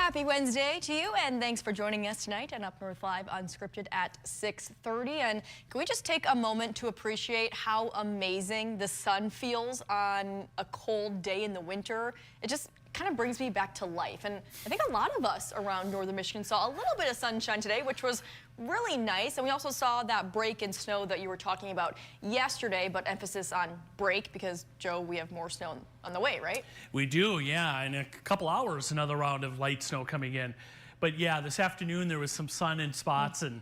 Happy Wednesday to you, and thanks for joining us tonight on Up North Live Unscripted at 6:30. And can we just take a moment to appreciate how amazing the sun feels on a cold day in the winter? It just kind of brings me back to life. And I think a lot of us around northern Michigan saw a little bit of sunshine today, which was really nice. And we also saw that break in snow that you were talking about yesterday, but emphasis on break because, Joe, we have more snow on the way, right? We do, yeah. In a couple hours, another round of light snow coming in. But yeah, this afternoon there was some sun in spots and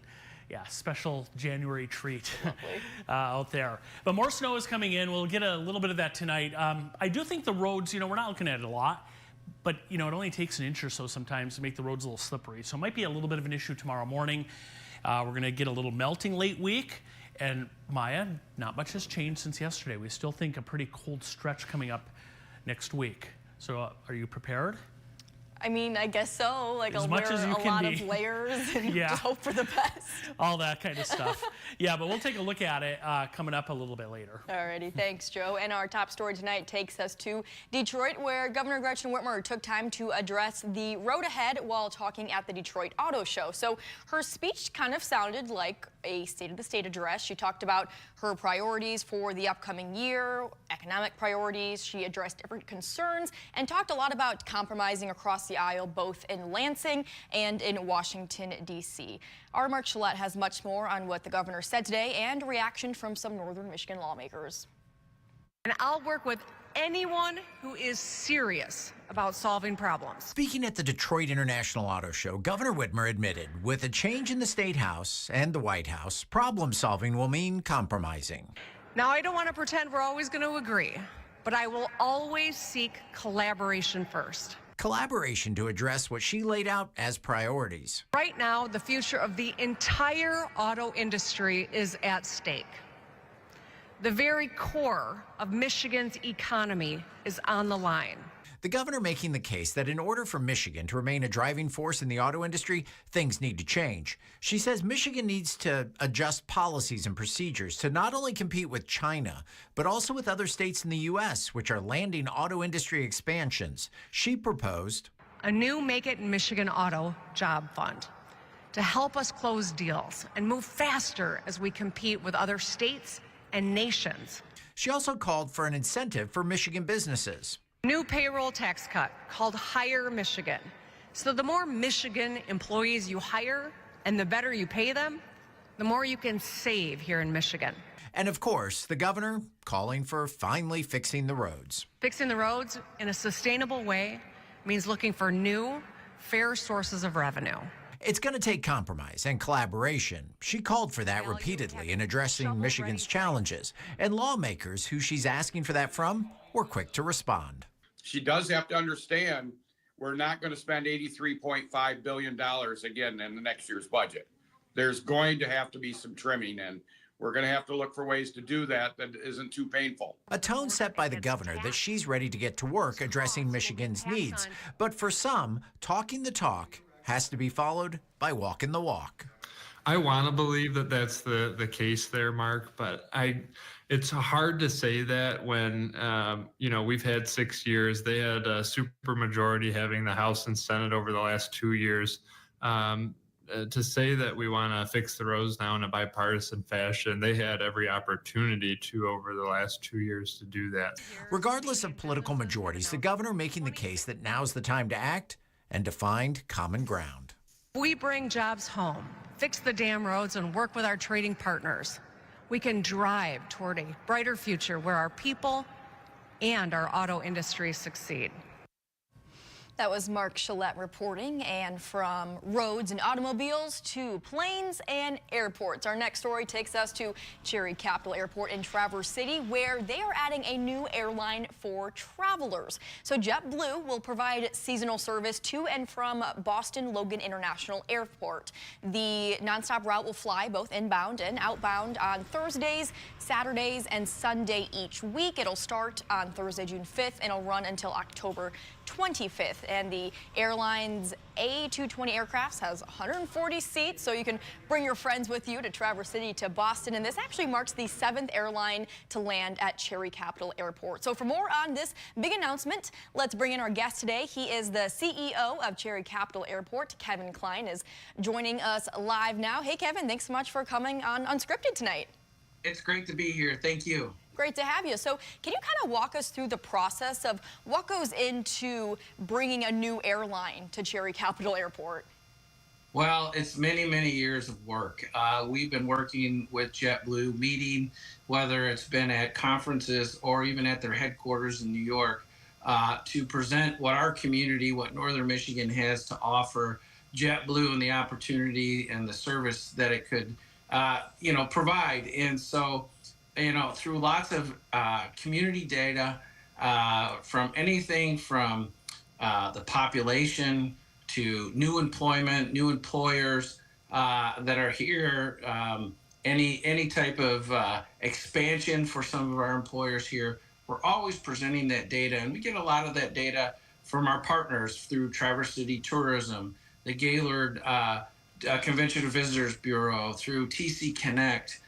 yeah, special January treat out there. But more snow is coming in. We'll get a little bit of that tonight. I do think the roads, we're not looking at it a lot, but it only takes an inch or so sometimes to make the roads a little slippery. So it might be a little bit of an issue tomorrow morning. We're going to get a little melting late week. And Maya, not much has changed since yesterday. We still think a pretty cold stretch coming up next week. So are you prepared? I mean, I guess so. Like, I'll wear a lot of layers and just hope for the best. All that kind of stuff. Yeah, but we'll take a look at it coming up a little bit later. Alrighty, thanks, Joe. And our top story tonight takes us to Detroit, where Governor Gretchen Whitmer took time to address the road ahead while talking at the Detroit Auto Show. So her speech kind of sounded like a State of the State address. She talked about her priorities for the upcoming year, economic priorities. She addressed different concerns and talked a lot about compromising across the aisle, both in Lansing and in Washington, D.C. Our Mark Gillette has much more on what the governor said today and reaction from some northern Michigan lawmakers. And I'll work with anyone who is serious about solving problems. Speaking at the Detroit International Auto Show, Governor Whitmer admitted with a change in the State House and the White House, problem solving will mean compromising. Now, I don't want to pretend we're always going to agree, but I will always seek collaboration first. Collaboration to address what she laid out as priorities. Right now, the future of the entire auto industry is at stake. The very core of Michigan's economy is on the line. The governor making the case that in order for Michigan to remain a driving force in the auto industry, things need to change. She says Michigan needs to adjust policies and procedures to not only compete with China, but also with other states in the U.S., which are landing auto industry expansions. She proposed a new Make It in Michigan Auto Job Fund to help us close deals and move faster as we compete with other states and nations. She also called for an incentive for Michigan businesses. New payroll tax cut called Hire Michigan. So the more Michigan employees you hire and the better you pay them, the more you can save here in Michigan. And of course, the governor calling for finally fixing the roads. Fixing the roads in a sustainable way means looking for new, fair sources of revenue. It's going to take compromise and collaboration. She called for that repeatedly in addressing Michigan's challenges. And lawmakers who she's asking for that from were quick to respond. She does have to understand we're not going to spend $83.5 billion again in the next year's budget. There's going to have to be some trimming, and we're going to have to look for ways to do that isn't too painful. A tone set by the governor that she's ready to get to work addressing Michigan's needs. But for some, talking the talk has to be followed by walking the walk. I want to believe that that's the case there, Mark, but it's hard to say that when, we've had 6 years. They had a super majority having the House and Senate over the last 2 years. To say that we want to fix the roads now in a bipartisan fashion, they had every opportunity to over the last 2 years to do that. Regardless of political majorities, the governor making the case that now's the time to act and to find common ground. We bring jobs home, fix the damn roads, and work with our trading partners. We can drive toward a brighter future where our people and our auto industry succeed. That was Mark Gillette reporting. And from roads and automobiles to planes and airports, our next story takes us to Cherry Capital Airport in Traverse City, where they are adding a new airline for travelers. So JetBlue will provide seasonal service to and from Boston Logan International Airport. The nonstop route will fly both inbound and outbound on Thursdays, Saturdays, and Sunday each week. It'll start on Thursday, June 5th, and it'll run until October 25th. And the airline's A220 aircraft has 140 seats, so you can bring your friends with you to Traverse City to Boston. And this actually marks the 7th airline to land at Cherry Capital Airport. So for more on this big announcement, let's bring in our guest today. He is the CEO of Cherry Capital Airport. Kevin Klein is joining us live now. Hey, Kevin, thanks so much for coming on Unscripted tonight. It's great to be here. Thank you. Great to have you. So can you kind of walk us through the process of what goes into bringing a new airline to Cherry Capital Airport? Well, it's many, many years of work. We've been working with JetBlue, meeting, whether it's been at conferences or even at their headquarters in New York, to present what our community, what Northern Michigan has to offer JetBlue and the opportunity and the service that it could, provide. And so, through lots of community data, from anything from the population to new employment, new employers that are here, any type of expansion for some of our employers here, we're always presenting that data. And we get a lot of that data from our partners through Traverse City Tourism, the Gaylord Convention and Visitors Bureau, through TC Connect.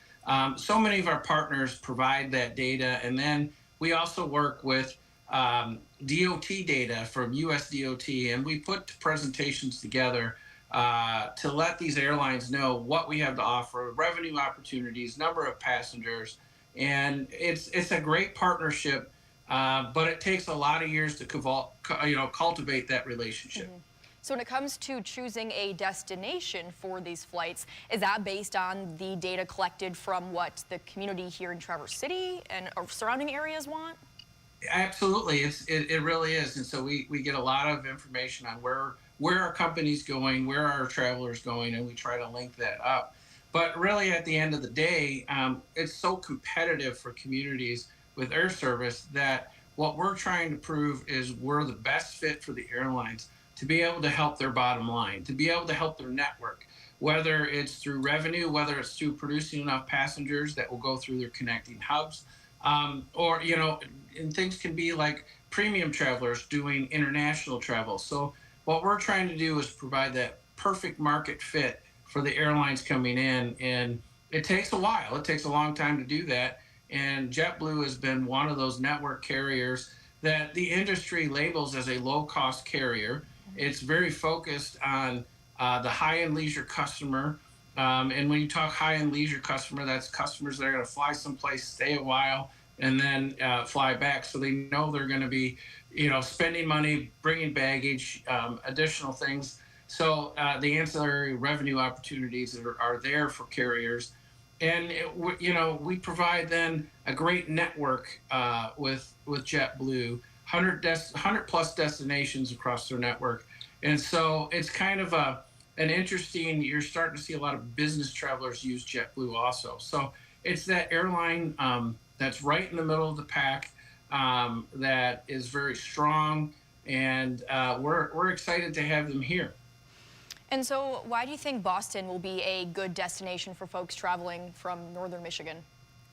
So many of our partners provide that data, and then we also work with DOT data from US DOT, and we put presentations together to let these airlines know what we have to offer, revenue opportunities, number of passengers, and it's a great partnership, but it takes a lot of years to cultivate that relationship. Mm-hmm. So when it comes to choosing a destination for these flights, is that based on the data collected from what the community here in Traverse City and surrounding areas want? Absolutely, it really is. And so we get a lot of information on where our company's going, where our travelers going, and we try to link that up. But really, at the end of the day, it's so competitive for communities with air service that what we're trying to prove is we're the best fit for the airlines to be able to help their bottom line, to be able to help their network, whether it's through revenue, whether it's through producing enough passengers that will go through their connecting hubs, or, and things can be like premium travelers doing international travel. So what we're trying to do is provide that perfect market fit for the airlines coming in. And it takes a while. It takes a long time to do that. And JetBlue has been one of those network carriers that the industry labels as a low-cost carrier. It's very focused on the high-end leisure customer. And when you talk high-end leisure customer, that's customers that are going to fly someplace, stay a while, and then fly back. So they know they're going to be, spending money, bringing baggage, additional things. So the ancillary revenue opportunities are there for carriers. And, we provide then a great network with JetBlue. 100 plus destinations across their network. And so it's kind of an interesting, you're starting to see a lot of business travelers use JetBlue also. So it's that airline that's right in the middle of the pack, that is very strong, and we're excited to have them here. And so why do you think Boston will be a good destination for folks traveling from Northern Michigan?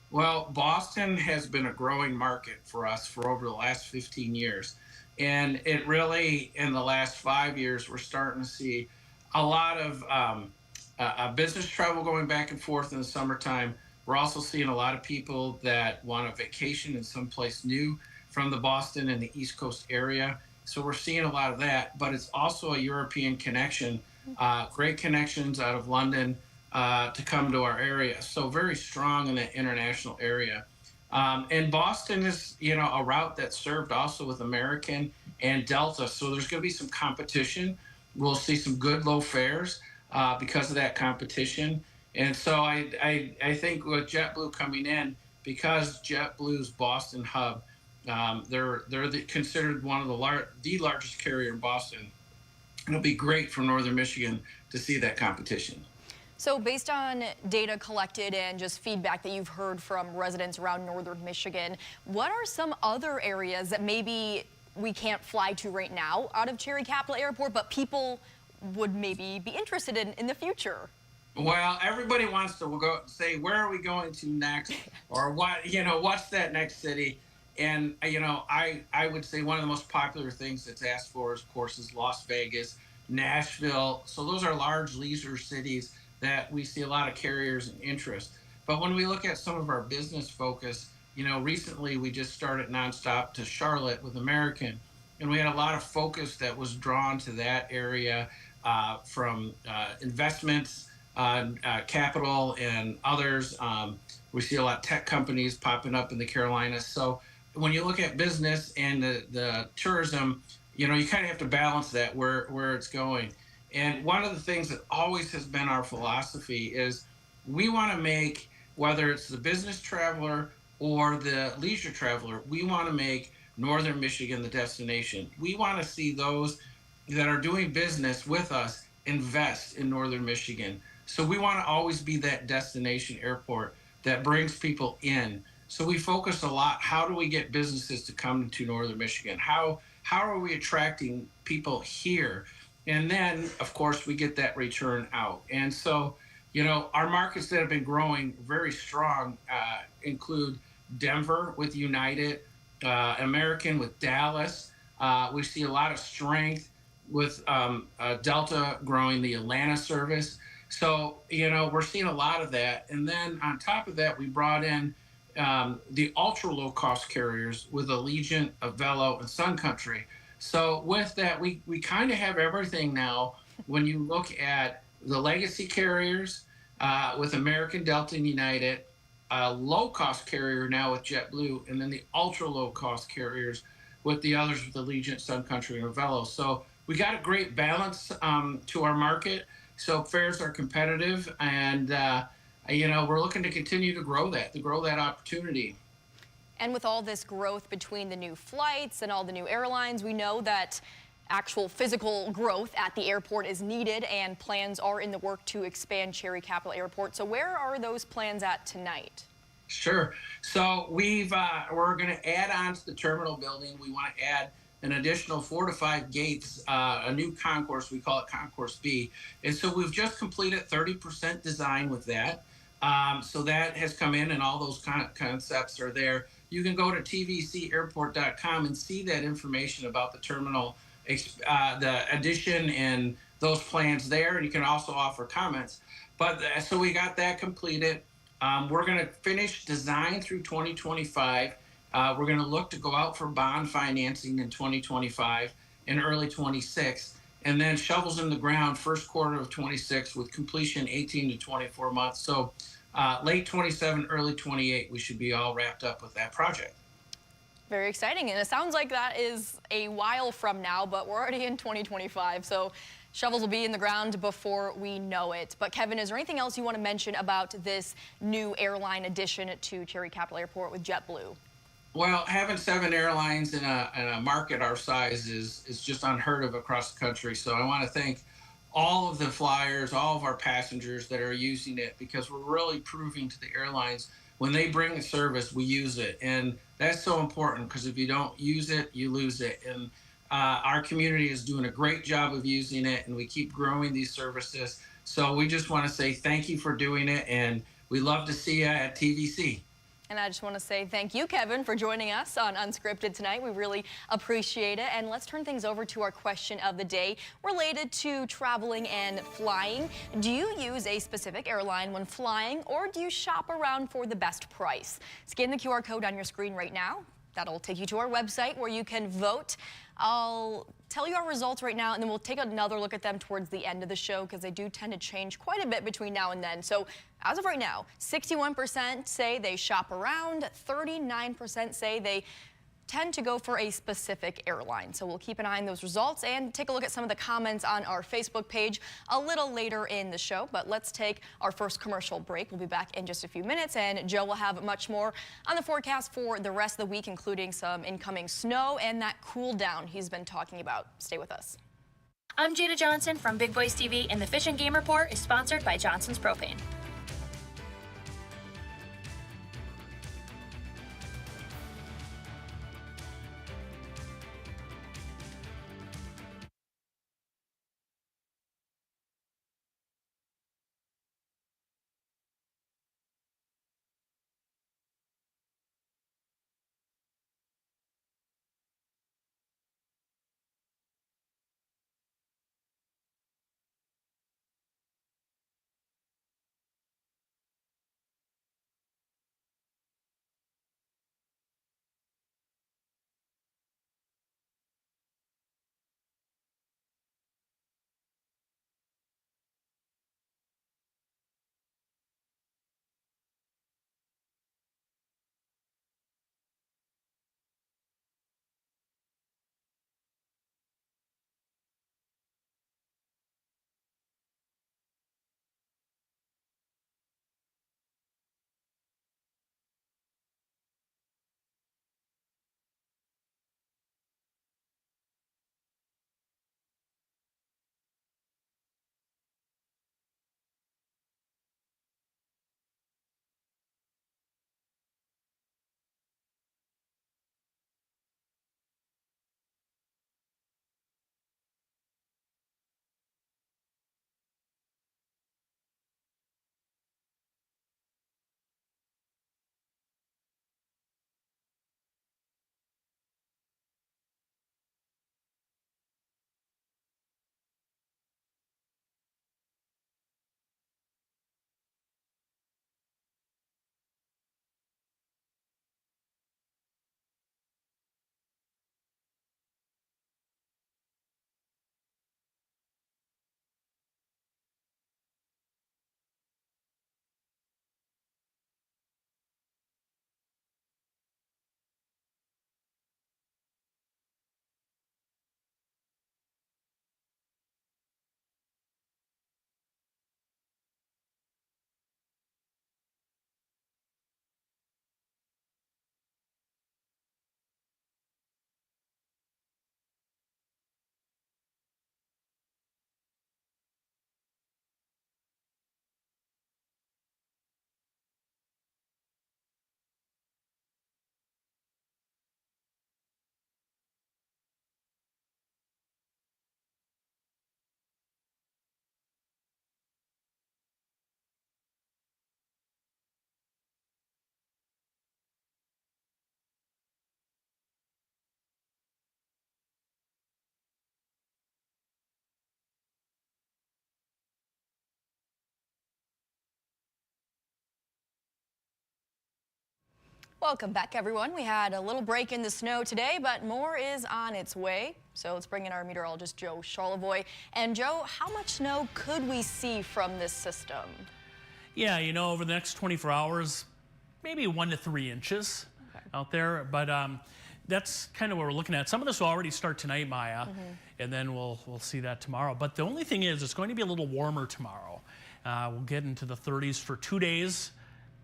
Well, Boston has been a growing market for us for over the last 15 years. And it really, in the last 5 years, we're starting to see a lot of business travel going back and forth in the summertime. We're also seeing a lot of people that want a vacation in someplace new from the Boston and the East Coast area. So we're seeing a lot of that, but it's also a European connection, great connections out of London, to come to our area. So very strong in the international area. And Boston is, a route that's served also with American and Delta. So there's going to be some competition. We'll see some good low fares because of that competition. And so I think with JetBlue coming in, because JetBlue's Boston hub, they're considered one of the largest carrier in Boston. It'll be great for Northern Michigan to see that competition. So based on data collected and just feedback that you've heard from residents around Northern Michigan, what are some other areas that maybe we can't fly to right now out of Cherry Capital Airport, but people would maybe be interested in the future? Well, everybody wants to go say, where are we going to next? Or what, what's that next city? And I would say one of the most popular things that's asked for, of course, is Las Vegas, Nashville. So those are large leisure cities that we see a lot of carriers and interest. But when we look at some of our business focus, recently we just started nonstop to Charlotte with American, and we had a lot of focus that was drawn to that area from investments, capital, and others. We see a lot of tech companies popping up in the Carolinas. So when you look at business and the tourism, you kind of have to balance that where it's going. And one of the things that always has been our philosophy is we want to make, whether it's the business traveler or the leisure traveler, we want to make Northern Michigan the destination. We want to see those that are doing business with us invest in Northern Michigan. So we want to always be that destination airport that brings people in. So we focus a lot. How do we get businesses to come to Northern Michigan? How are we attracting people here? And then, of course, we get that return out. And so, our markets that have been growing very strong include Denver with United, American with Dallas. We see a lot of strength with Delta growing the Atlanta service. So, we're seeing a lot of that. And then on top of that, we brought in the ultra low cost carriers with Allegiant, Avelo, and Sun Country. So with that, we kind of have everything now. When you look at the legacy carriers with American, Delta, and United, a low cost carrier now with JetBlue, and then the ultra low cost carriers with the others with Allegiant, Sun Country, and Avelo. So we got a great balance to our market. So fares are competitive, and we're looking to continue to grow that opportunity. And with all this growth between the new flights and all the new airlines, we know that actual physical growth at the airport is needed, and plans are in the work to expand Cherry Capital Airport. So where are those plans at tonight? Sure. So we're going to add on to the terminal building. We want to add an additional 4 to 5 gates, a new concourse. We call it Concourse B. And so we've just completed 30% design with that. So that has come in, and all those concepts are there. You can go to tvcairport.com and see that information about the terminal, the addition, and those plans there. And you can also offer comments. But so we got that completed. We're going to finish design through 2025. We're going to look to go out for bond financing in 2025 and early 26, and then shovels in the ground first quarter of 26 with completion 18 to 24 months. So late 27, early 28, we should be all wrapped up with that project. Very exciting, and it sounds like that is a while from now, but we're already in 2025, so shovels will be in the ground before we know it. But Kevin, is there anything else you want to mention about this new airline addition to Cherry Capital Airport with JetBlue? Well, having 7 airlines in a market our size is just unheard of across the country. So I want to thank all of the flyers, all of our passengers that are using it, because we're really proving to the airlines when they bring a service, we use it. And that's so important, because if you don't use it, you lose it. And our community is doing a great job of using it, and we keep growing these services. So we just want to say thank you for doing it, and we love to see you at TVC. And I just want to say thank you, Kevin, for joining us on Unscripted tonight. We really appreciate it. And let's turn things over to our question of the day related to traveling and flying. Do you use a specific airline when flying, or do you shop around for the best price? Scan the QR code on your screen right now. That'll take you to our website where you can vote. I'll tell you our results right now, and then we'll take another look at them towards the end of the show, because they do tend to change quite a bit between now and then. So as of right now, 61% say they shop around, 39% say they tend to go for a specific airline. So we'll keep an eye on those results and take a look at some of the comments on our Facebook page a little later in the show. But let's take our first commercial break. We'll be back in just a few minutes, and Joe will have much more on the forecast for the rest of the week, including some incoming snow and that cool down he's been talking about. Stay with us. I'm Jada Johnson from Big Boys TV, and the Fish and Game Report is sponsored by Johnson's Propane. Welcome back, everyone. We had a little break in the snow today, but more is on its way. So let's bring in our meteorologist, Joe Charlevoix. And Joe, how much snow could we see from this system? Yeah, you know, over the next 24 hours, maybe 1 to 3 inches out there. But that's kind of what we're looking at. Some of this will already start tonight, Maya, and then we'll see that tomorrow. But the only thing is, it's going to be a little warmer tomorrow. We'll get into the 30s for 2 days.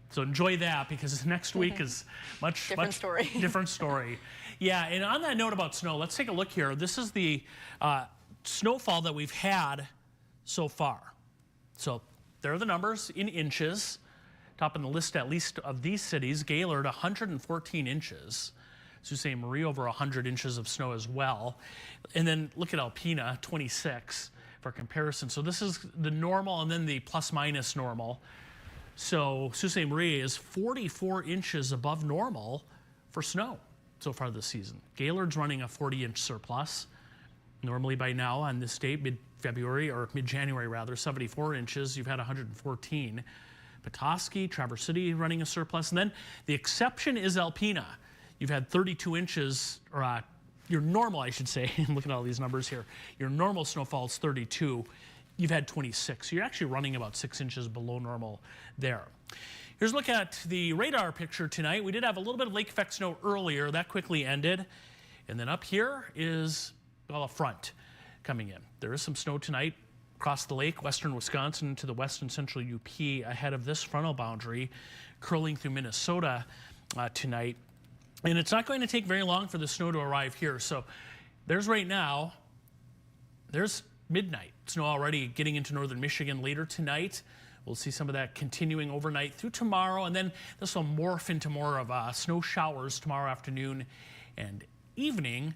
So enjoy that, because next week is much different story. Yeah, and on that note about snow, let's take a look here. This is the snowfall that we've had so far. So there are the numbers in inches. Top on the list, at least of these cities: Gaylord, 114 inches. Sault Ste. Marie, over 100 inches of snow as well. And then look at Alpena, 26 for comparison. So this is the normal and then the plus minus normal. So Sault Ste. Marie is 44 inches above normal for snow so far this season. Gaylord's running a 40-inch surplus. Normally by now on this date, mid-February, or mid-January rather, 74 inches. You've had 114. Petoskey, Traverse City running a surplus. And then the exception is Alpena. You've had 32 inches, or your normal, I should say. Look at all these numbers here. Your normal snowfall is 32. You've had 26. So you're actually running about 6 inches below normal there. Here's a look at the radar picture tonight. We did have a little bit of lake effect snow earlier. That quickly ended. And then up here is, well, a front coming in. There is some snow tonight across the lake, western Wisconsin to the west and central UP, ahead of this frontal boundary, curling through Minnesota tonight. And it's not going to take very long for the snow to arrive here. So there's right now, there's midnight. Snow already getting into northern Michigan later tonight. We'll see some of that continuing overnight through tomorrow, and then this will morph into more of snow showers tomorrow afternoon and evening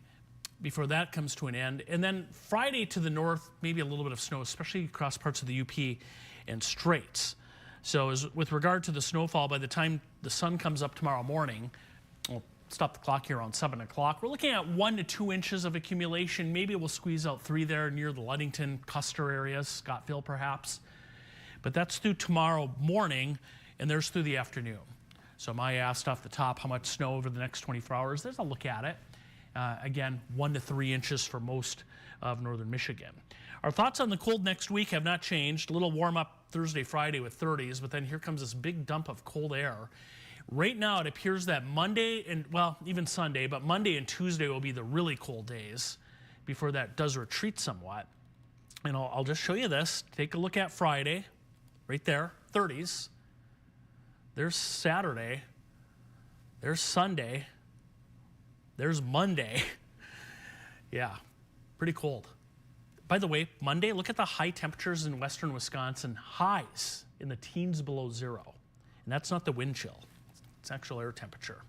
before that comes to an end. And then Friday to the north, maybe a little bit of snow, especially across parts of the UP and Straits. So with regard to the snowfall, by the time the sun comes up tomorrow morning, we'll stop the clock here around 7 o'clock. We're looking at 1 to 2 inches of accumulation. Maybe we'll squeeze out 3 there near the Ludington, Custer areas, Scottville perhaps. But that's through tomorrow morning, and there's through the afternoon. So Maya asked off the top how much snow over the next 24 hours. There's a look at it. Again, 1 to 3 inches for most of northern Michigan. Our thoughts on the cold next week have not changed. A little warm up Thursday, Friday with 30s, but then here comes this big dump of cold air. Right now, it appears that Monday and, well, even Sunday, but Monday and Tuesday will be the really cold days before that does retreat somewhat. And I'll just show you this. Take a look at Friday, right there, 30s. There's Saturday. There's Sunday. There's Monday. Yeah, pretty cold. By the way, Monday, look at the high temperatures in western Wisconsin. Highs in the teens below 0. And that's not the wind chill. It's actual air temperature.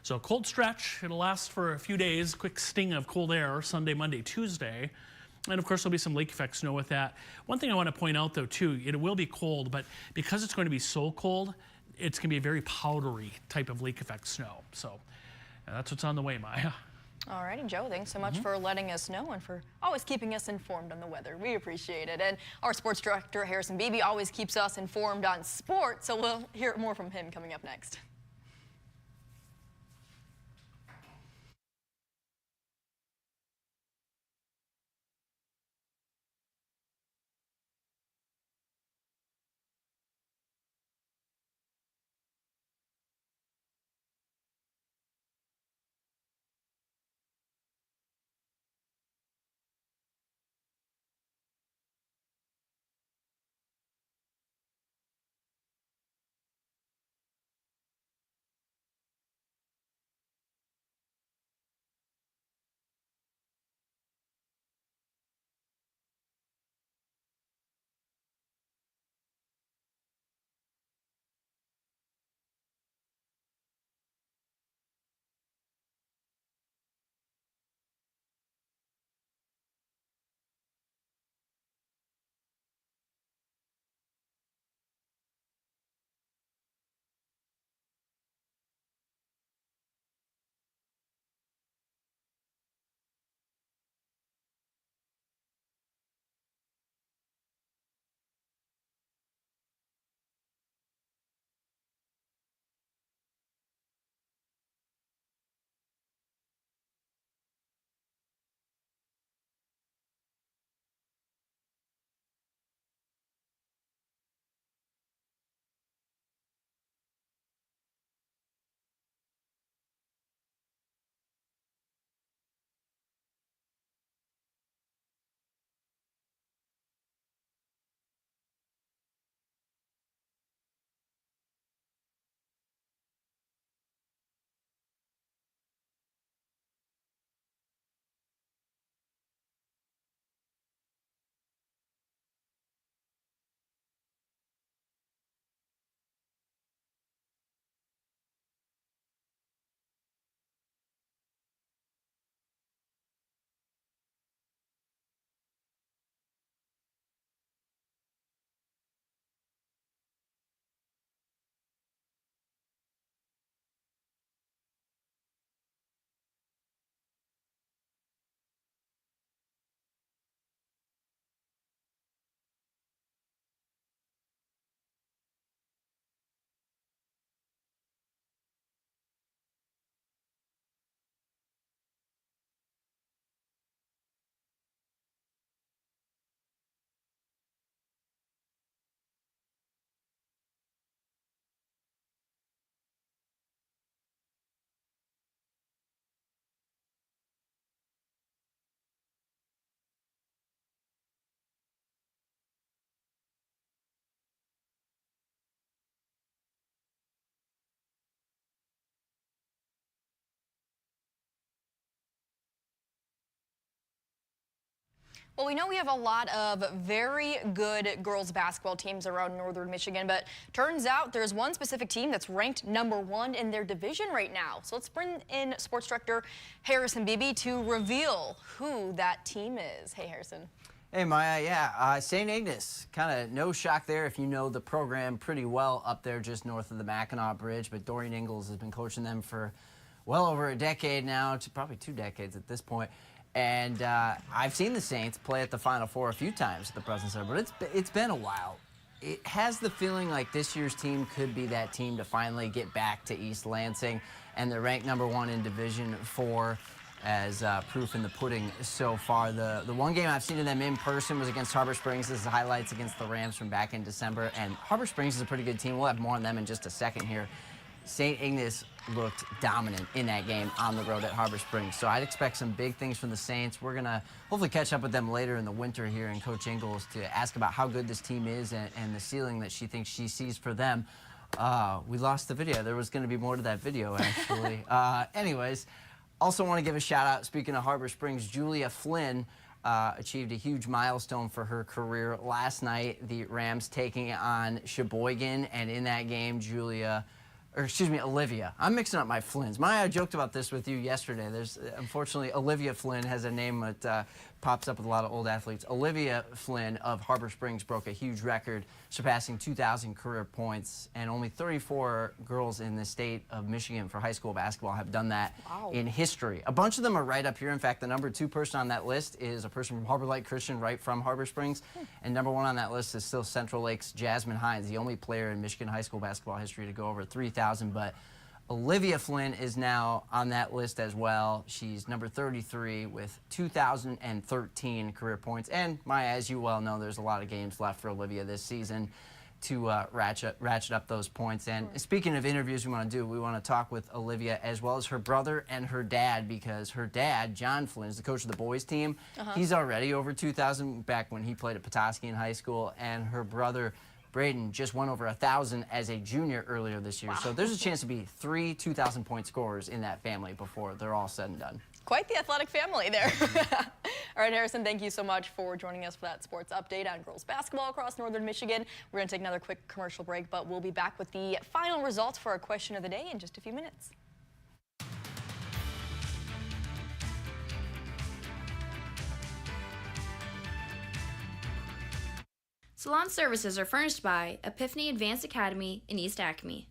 So cold stretch, it'll last for a few days, quick sting of cold air, Sunday, Monday, Tuesday. And of course, there'll be some lake effect snow with that. One thing I want to point out though too, it will be cold, but because it's going to be so cold, it's going to be a very powdery type of lake effect snow. So that's what's on the way, Maya. All righty, Joe, thanks so much for letting us know and for always keeping us informed on the weather. We appreciate it. And our sports director, Harrison Beebe, always keeps us informed on sports, so we'll hear more from him coming up next. Well, we know we have a lot of very good girls basketball teams around northern Michigan, but turns out there's one specific team that's ranked #1 in their division right now. So let's bring in sports director Harrison Beebe to reveal who that team is. Hey, Harrison. Hey, Maya. Yeah, St. Ignace. Kind of no shock there if you know the program pretty well up there just north of the Mackinac Bridge. But Dorian Ingalls has been coaching them for well over a decade now, probably 2 decades at this point. And I've seen the Saints play at the Final Four a few times at the President's Center, but it's been a while. It has the feeling like this year's team could be that team to finally get back to East Lansing, and they're ranked #1 in Division 4 as proof in the pudding so far. The one game I've seen of them in person was against Harbor Springs. This is highlights against the Rams from back in December, and Harbor Springs is a pretty good team. We'll have more on them in just a second here. St. Ignace looked dominant in that game on the road at Harbor Springs. So I'd expect some big things from the Saints. We're going to hopefully catch up with them later in the winter here and Coach Ingalls to ask about how good this team is and the ceiling that she thinks she sees for them. We lost the video. There was going to be more to that video, actually. Anyways, also want to give a shout out, speaking of Harbor Springs, Julia Flynn achieved a huge milestone for her career last night. The Rams taking on Sheboygan, and in that game, Olivia. I'm mixing up my Flynns. Maya, I joked about this with you yesterday. Unfortunately, Olivia Flynn has a name that pops up with a lot of old athletes. Olivia Flynn of Harbor Springs broke a huge record, surpassing 2,000 career points, and only 34 girls in the state of Michigan for high school basketball have done that in history. A bunch of them are right up here. In fact, the #2 person on that list is a person from Harbor Light Christian, right from Harbor Springs, and #1 on that list is still Central Lakes' Jasmine Hines, the only player in Michigan high school basketball history to go over 3,000, but Olivia Flynn is now on that list as well. She's number 33 with 2,013 career points. And Maya, as you well know, there's a lot of games left for Olivia this season to ratchet up those points. And speaking of interviews we want to do, we want to talk with Olivia as well as her brother and her dad, because her dad, John Flynn, is the coach of the boys team. He's already over 2,000 back when he played at Petoskey in high school, and her brother Braden just won over 1,000 as a junior earlier this year. So there's a chance to be 3 2,000-point scorers in that family before they're all said and done. Quite the athletic family there. All right, Harrison, thank you so much for joining us for that sports update on girls basketball across northern Michigan. We're going to take another quick commercial break, but we'll be back with the final results for our question of the day in just a few minutes. Salon services are furnished by Epiphany Advanced Academy in East Acme.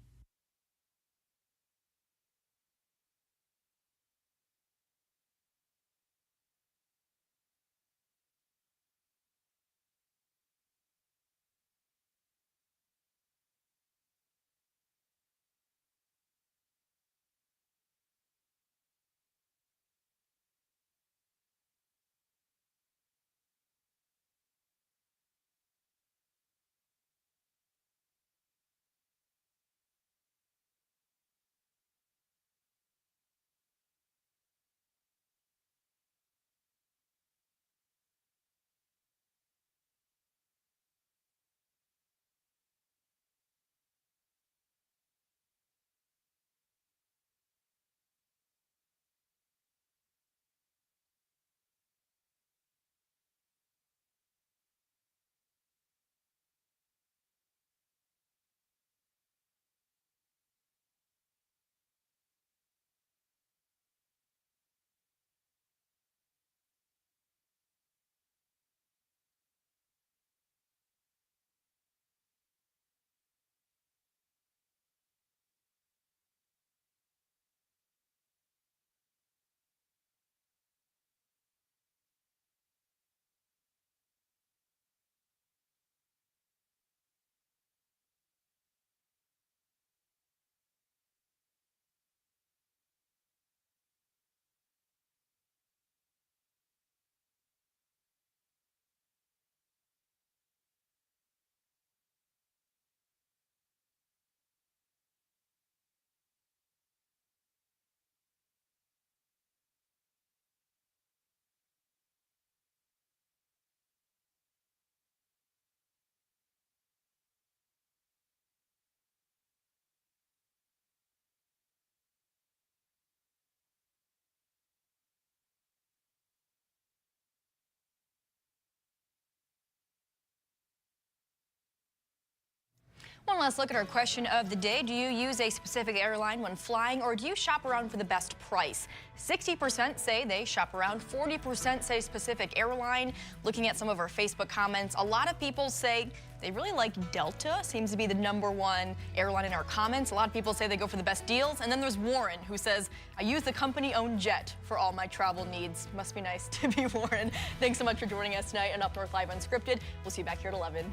One last look at our question of the day. Do you use a specific airline when flying, or do you shop around for the best price? 60% say they shop around, 40% say specific airline. Looking at some of our Facebook comments, a lot of people say they really like Delta, seems to be the #1 airline in our comments. A lot of people say they go for the best deals. And then there's Warren, who says, I use the company-owned jet for all my travel needs. Must be nice to be Warren. Thanks so much for joining us tonight on Up North Live Unscripted. We'll see you back here at 11.